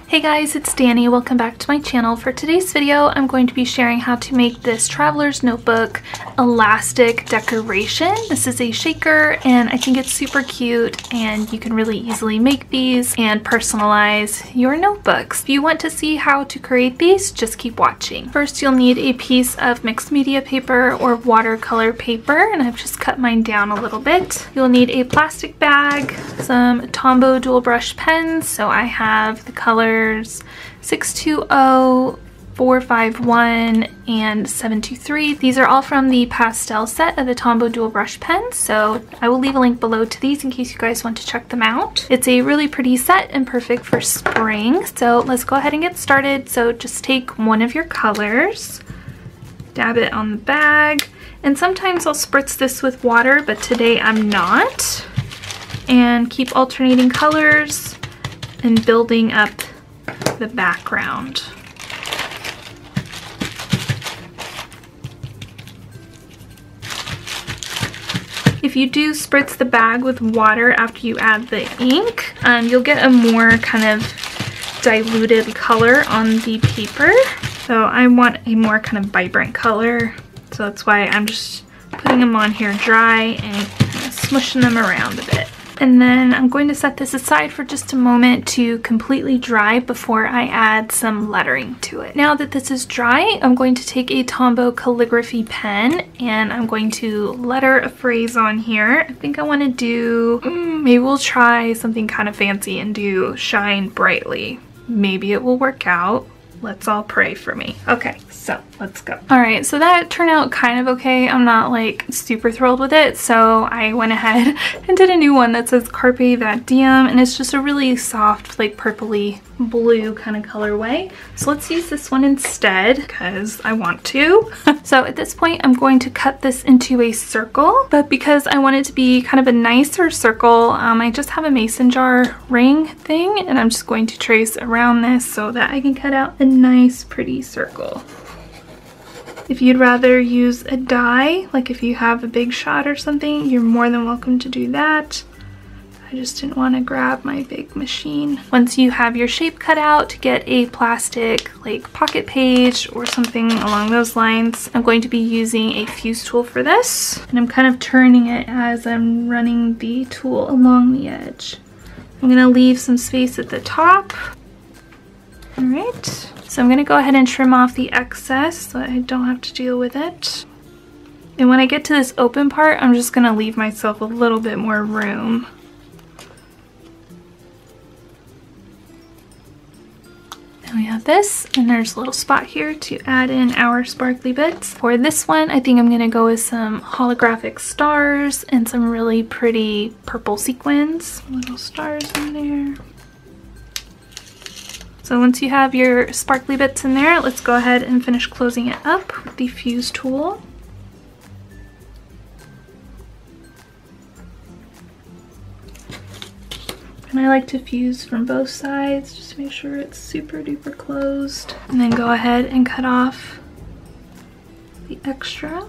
Hey guys, it's Danny. Welcome back to my channel. For today's video, I'm going to be sharing how to make this traveler's notebook elastic decoration. This is a shaker and I think it's super cute and you can really easily make these and personalize your notebooks. If you want to see how to create these, just keep watching. First, you'll need a piece of mixed media paper or watercolor paper, and I've just cut mine down a little bit. You'll need a plastic bag, some Tombow dual brush pens. So I have the colors 620, 451, and 723. These are all from the pastel set of the Tombow dual brush pens, so I will leave a link below to these in case you guys want to check them out. It's a really pretty set and perfect for spring, so let's go ahead and get started. So just take one of your colors, dab it on the bag, and sometimes I'll spritz this with water, but today I'm not. And keep alternating colors and building up the background. If you do spritz the bag with water after you add the ink, you'll get a more kind of diluted color on the paper. So I want a more kind of vibrant color, so that's why I'm just putting them on here dry and kind of smushing them around a bit. And then I'm going to set this aside for just a moment to completely dry before I add some lettering to it. Now that this is dry, I'm going to take a Tombow calligraphy pen and I'm going to letter a phrase on here. I think I want to do, maybe we'll try something kind of fancy and do shine brightly. Maybe it will work out. Let's all pray for me. Okay, so let's go. All right, so that turned out kind of okay. I'm not like super thrilled with it, so I went ahead and did a new one that says Carpe That Diem, and it's just a really soft, like purpley blue kind of colorway. So let's use this one instead because I want to. So at this point, I'm going to cut this into a circle, but because I want it to be kind of a nicer circle, I just have a mason jar ring thing, and I'm just going to trace around this so that I can cut out a nice pretty circle. If you'd rather use a die, like if you have a big shot or something, you're more than welcome to do that. I just didn't want to grab my big machine. Once you have your shape cut out, get a plastic like pocket page or something along those lines. I'm going to be using a fuse tool for this, and I'm kind of turning it as I'm running the tool along the edge. I'm going to leave some space at the top. All right, so I'm going to go ahead and trim off the excess so I don't have to deal with it. And when I get to this open part, I'm just going to leave myself a little bit more room. Then we have this, and there's a little spot here to add in our sparkly bits. For this one, I think I'm going to go with some holographic stars and some really pretty purple sequins. Little stars in there. So once you have your sparkly bits in there, let's go ahead and finish closing it up with the fuse tool. And I like to fuse from both sides just to make sure it's super duper closed. And then go ahead and cut off the extra.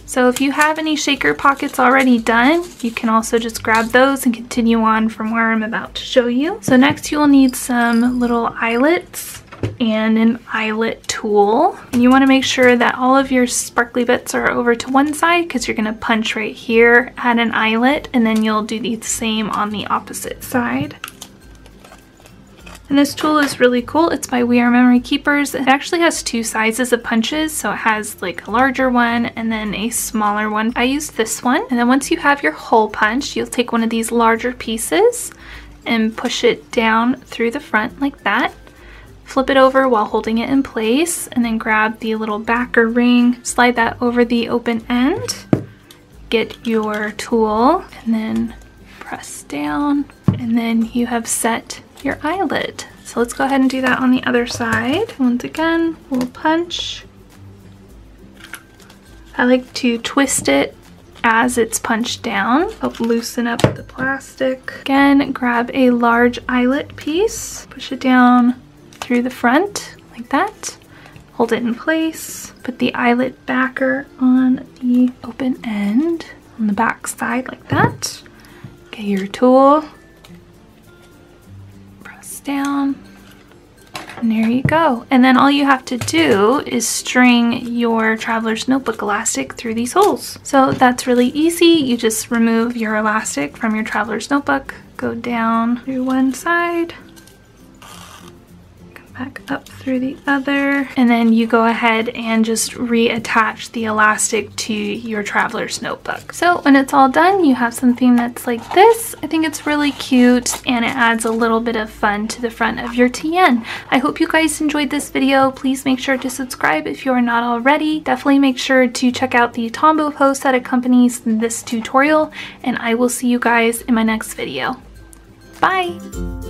So if you have any shaker pockets already done, you can also just grab those and continue on from where I'm about to show you. So next you'll need some little eyelets and an eyelet tool. And you want to make sure that all of your sparkly bits are over to one side because you're going to punch right here, add an eyelet, and then you'll do the same on the opposite side. And this tool is really cool. It's by We Are Memory Keepers. It actually has two sizes of punches, so it has like a larger one and then a smaller one. I use this one. And then once you have your hole punch, you'll take one of these larger pieces and push it down through the front like that. Flip it over while holding it in place, and then grab the little backer ring, slide that over the open end, get your tool, and then press down, and then you have set your eyelet. So let's go ahead and do that on the other side. Once again, we'll punch. I like to twist it as it's punched down, help loosen up the plastic. Again, grab a large eyelet piece, push it down through the front like that, hold it in place, put the eyelet backer on the open end on the back side like that. Get your tool, Press down. And there you go. And then all you have to do is string your traveler's notebook elastic through these holes. So that's really easy. You just remove your elastic from your traveler's notebook, go down through one side, back up through the other, and then you go ahead and just reattach the elastic to your traveler's notebook. So when it's all done, you have something that's like this. I think it's really cute and it adds a little bit of fun to the front of your TN. I hope you guys enjoyed this video. Please make sure to subscribe if you are not already. Definitely make sure to check out the Tombow post that accompanies this tutorial, and I will see you guys in my next video. Bye!